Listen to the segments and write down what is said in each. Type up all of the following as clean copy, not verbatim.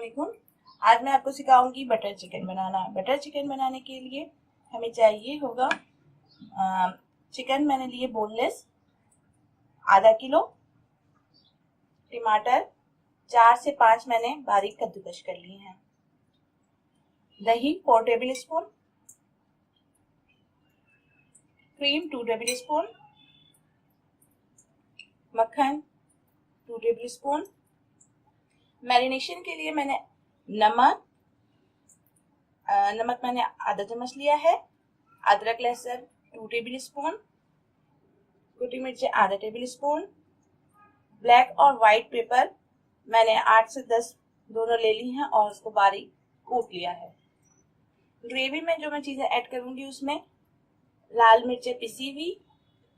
अस्सलामुअलैकुम। आज मैं आपको सिखाऊंगी बटर चिकन बनाना। बटर चिकन बनाने के लिए हमें चाहिए होगा चिकन मैंने लिए बोनलेस आधा किलो, टमाटर 4 से 5 मैंने बारीक कद्दूकस कर लिए हैं, दही 4 table spoon, cream 2 table spoon, मक्खन 2 टेबल स्पून। मैरिनेशन के लिए मैंने नमक मैंने आधा चम्मच लिया है, अदरक लहसुन 2 टेबल स्पून, कुटी मिर्ची आधा टेबल स्पून, ब्लैक और वाइट पेपर मैंने 8 से 10 दोनों ले ली हैं और उसको बारीक कूट लिया है। ग्रेवी में जो मैं चीज़ें ऐड करूंगी उसमें लाल मिर्चें पिसी हुई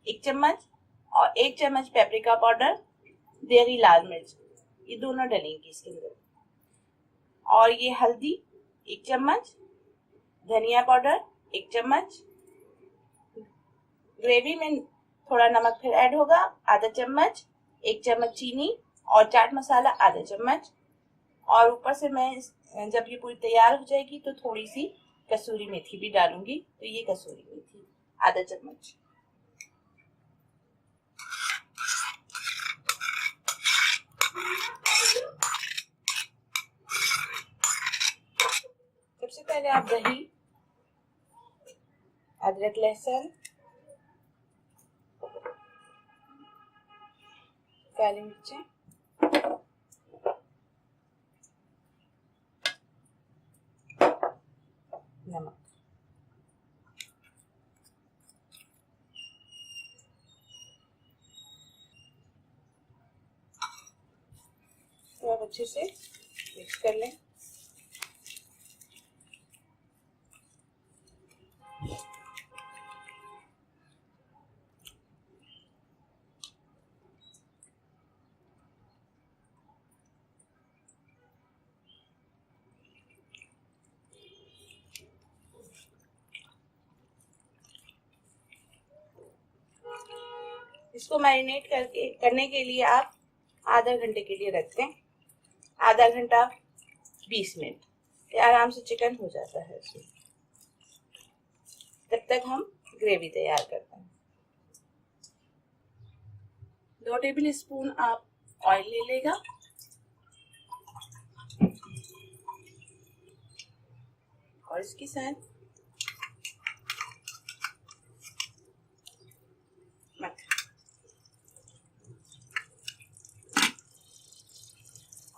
1 चम्मच और 1 चम्मच पेपरिका पाउडर, देगी लाल मिर्च, ये दोनों डलेंगी इसके अंदर। और ये हल्दी 1 चम्मच, धनिया पाउडर 1 चम्मच, ग्रेवी में थोड़ा नमक फिर ऐड होगा आधा चम्मच, 1 चम्मच चीनी और चाट मसाला आधा चम्मच। और ऊपर से मैं जब ये पूरी तैयार हो जाएगी तो थोड़ी सी कसूरी मेथी भी डालूंगी, तो ये कसूरी मेथी आधा चम्मच। सबसे पहले आप दही, अदरक लहसुन, काली मिर्चें, नमक, तो आप अच्छे से मिक्स कर लें। इसको मैरिनेट करने के लिए आप आधा घंटे के लिए रख दें, आधा घंटा 20 मिनट, ये आराम से चिकन हो जाता है इसमें। तब तक हम ग्रेवी तैयार करते हैं। 2 टेबल स्पून आप ऑयल ले लेगा, और इसके साथ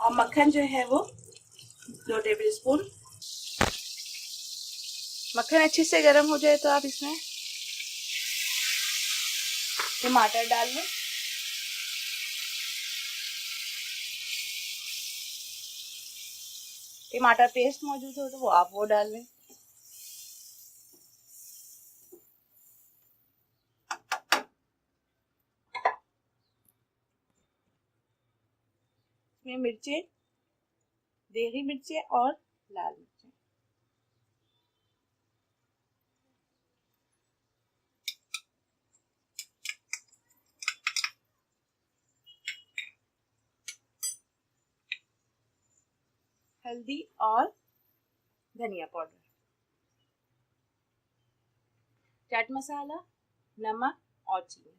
और मक्खन जो है वो 2 टेबल स्पून। मक्खन अच्छे से गर्म हो जाए तो आप इसमें टमाटर डाल लें, टमाटर पेस्ट मौजूद हो तो आप वो डाल लें। इसमें मिर्चें, देगी मिर्चें और लाल मिर्चें, हल्दी और धनिया पाउडर, चाट मसाला, नमक और चीनी।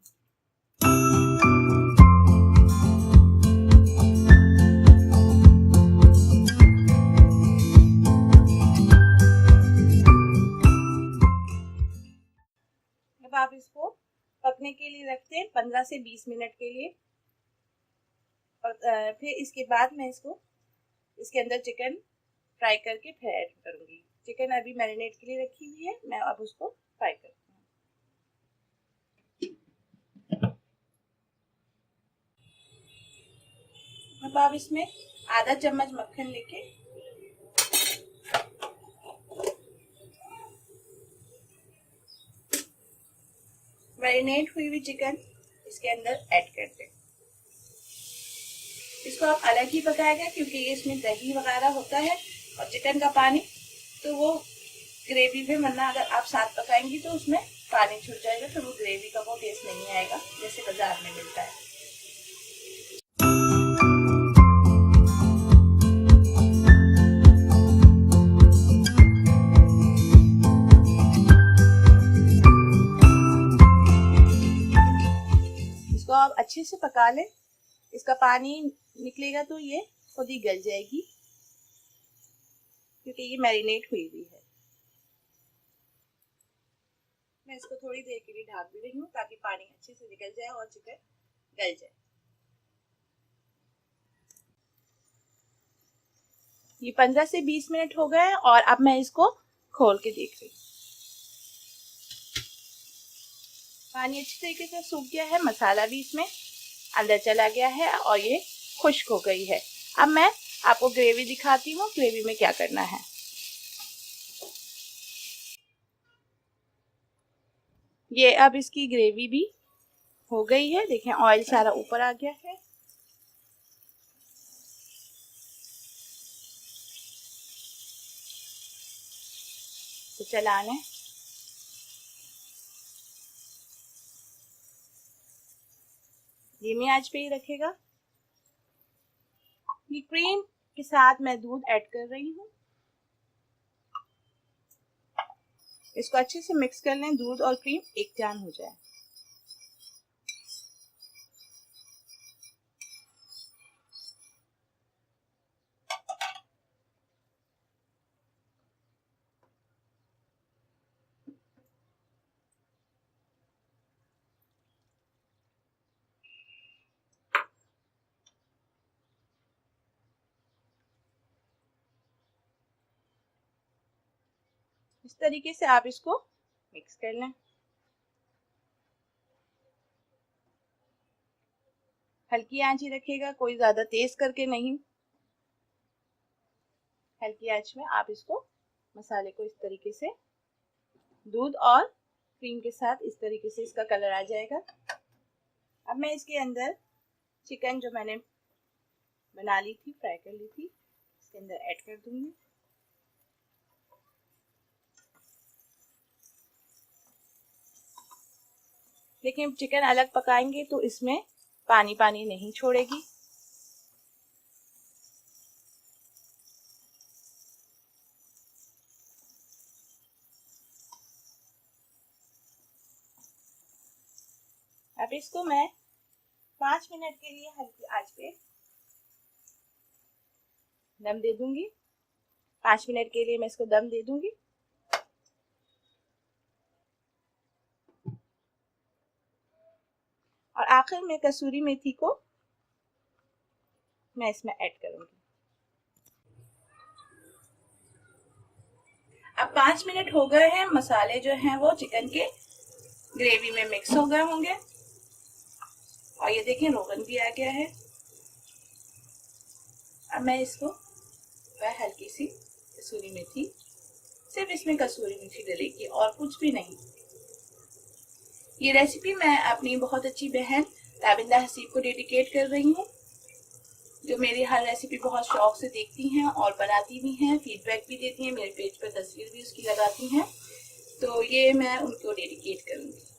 अब आप इसको पकने के लिए रखते हैं 15 से 20 मिनट के लिए। फिर इसके बाद मैं इसके अंदर चिकन फ्राई करके फिर ऐड करूंगी। चिकन अभी मैरिनेट के लिए रखी हुई है, मैं अब उसको फ्राई करती हूँ। अब आप इसमें आधा चम्मच मक्खन लेके मैरिनेट हुई हुई चिकन इसके अंदर ऐड कर दें। इसको आप अलग ही पकाएगा क्योंकि इसमें दही वगैरह होता है और चिकन का पानी, तो वो ग्रेवी में, वरना अगर आप साथ पकाएंगी तो उसमें पानी छूट जाएगा, फिर वो ग्रेवी का वो टेस्ट नहीं आएगा जैसे बाजार में मिलता है। अब अच्छे से पका लें। इसका पानी निकलेगा तो ये खुद ही गल जाएगी, क्योंकि ये मैरिनेट हुई हुई है। मैं इसको थोड़ी देर के लिए ढक भी रही हूँ ताकि पानी अच्छे से निकल जाए और चिकन गल जाए। ये 15 से 20 मिनट हो गए और अब मैं इसको खोल के देख रही हूँ। पानी अच्छी तरीके से सूख गया है, मसाला भी इसमें अंदर चला गया है और ये खुश्क हो गई है। अब मैं आपको ग्रेवी दिखाती हूँ, ग्रेवी में क्या करना है। ये अब इसकी ग्रेवी भी हो गई है, देखें ऑयल सारा ऊपर आ गया है। तो चला लें। धीमी आंच पे ही रखेगा। ये क्रीम के साथ मैं दूध ऐड कर रही हूँ। इसको अच्छे से मिक्स कर लें, दूध और क्रीम एक जान हो जाए। इस तरीके से आप इसको मिक्स कर लें। हल्की आंच ही रखिएगा, कोई ज्यादा तेज करके नहीं। हल्की आंच में आप इसको मसाले को इस तरीके से दूध और क्रीम के साथ इस तरीके से इसका कलर आ जाएगा। अब मैं इसके अंदर चिकन जो मैंने बना ली थी, फ्राई कर ली थी, इसके अंदर ऐड कर दूंगी। लेकिन चिकन अलग पकाएंगे तो इसमें पानी पानी नहीं छोड़ेगी। अब इसको मैं 5 मिनट के लिए हल्की आंच पे दम दे दूंगी। 5 मिनट के लिए मैं इसको दम दे दूंगी। और आखिर में कसूरी मेथी को मैं इसमें ऐड करूंगी। अब 5 मिनट हो गए हैं, मसाले जो हैं वो चिकन के ग्रेवी में मिक्स हो गए होंगे और ये देखें रोगन भी आ गया है। अब मैं इसको हल्की सी कसूरी मेथी, सिर्फ इसमें कसूरी मेथी डलेगी और कुछ भी नहीं। ये रेसिपी मैं अपनी बहुत अच्छी बहन ताबिंदा हसीब को डेडिकेट कर रही हूँ, जो मेरी हर रेसिपी बहुत शौक से देखती हैं और बनाती भी हैं, फीडबैक भी देती हैं, मेरे पेज पर तस्वीर भी उसकी लगाती हैं। तो ये मैं उनको डेडिकेट करूँगी।